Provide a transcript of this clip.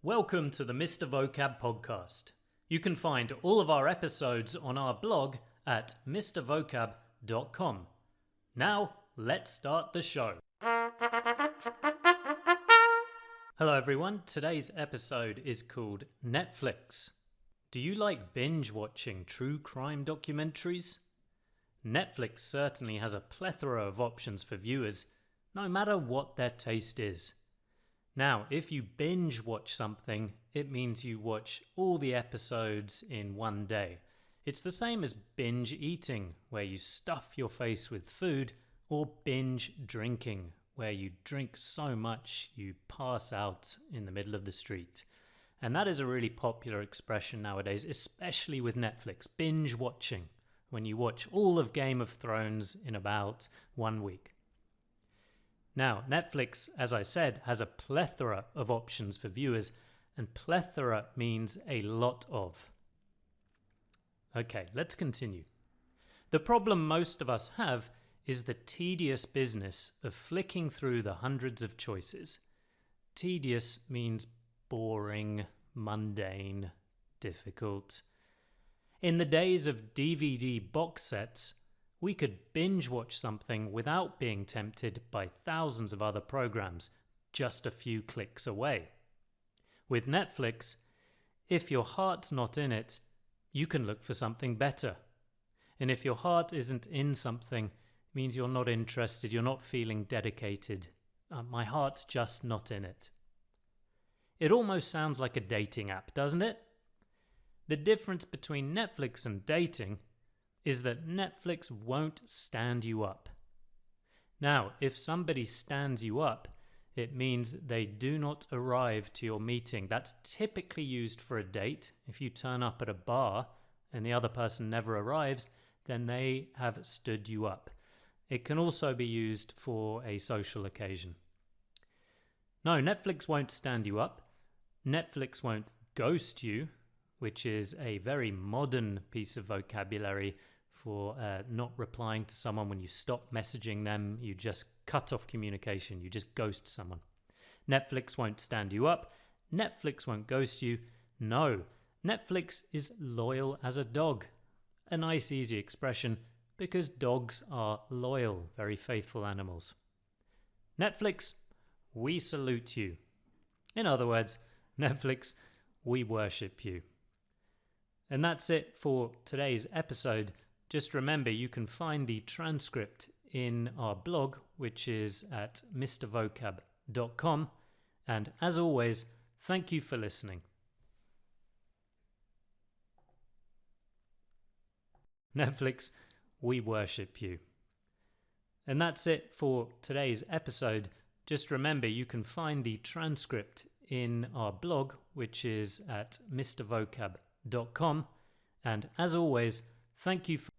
Welcome to the Mr Vocab Podcast. You can find all of our episodes on our blog at mrvocab.com. Now, let's start the show. Hello everyone, today's episode is called Netflix. Do you like binge watching true crime documentaries? Netflix certainly has a plethora of options for viewers, no matter what their taste is. Now, if you binge watch something, it means you watch all the episodes in one day. It's the same as binge eating, where you stuff your face with food, or binge drinking, where you drink so much you pass out in the middle of the street. And that is a really popular expression nowadays, especially with Netflix, binge watching, when you watch all of Game of Thrones in about 1 week. Now, Netflix, as I said, has a plethora of options for viewers, and plethora means a lot of. Okay, let's continue. The problem most of us have is the tedious business of flicking through the hundreds of choices. Tedious means boring, mundane, difficult. In the days of DVD box sets, we could binge watch something without being tempted by thousands of other programs just a few clicks away. With Netflix, if your heart's not in it, you can look for something better. And if your heart isn't in something, it means you're not interested, you're not feeling dedicated. My heart's just not in it. It almost sounds like a dating app, doesn't it? The difference between Netflix and dating is that Netflix won't stand you up. Now, if somebody stands you up, it means they do not arrive to your meeting. That's typically used for a date. If you turn up at a bar and the other person never arrives, then they have stood you up. It can also be used for a social occasion. No, Netflix won't stand you up. Netflix won't ghost you, which is a very modern piece of vocabulary for not replying to someone when you stop messaging them. You just cut off communication. You just ghost someone. Netflix won't stand you up. Netflix won't ghost you. No, Netflix is loyal as a dog. A nice, easy expression because dogs are loyal, very faithful animals. Netflix, we salute you. In other words, Netflix, we worship you. And that's it for today's episode. Just remember, you can find the transcript in our blog, which is at mrvocab.com. And as always, thank you for listening. Netflix, we worship you. And that's it for today's episode. Just remember, you can find the transcript in our blog, which is at mrvocab.com. And as always, thank you for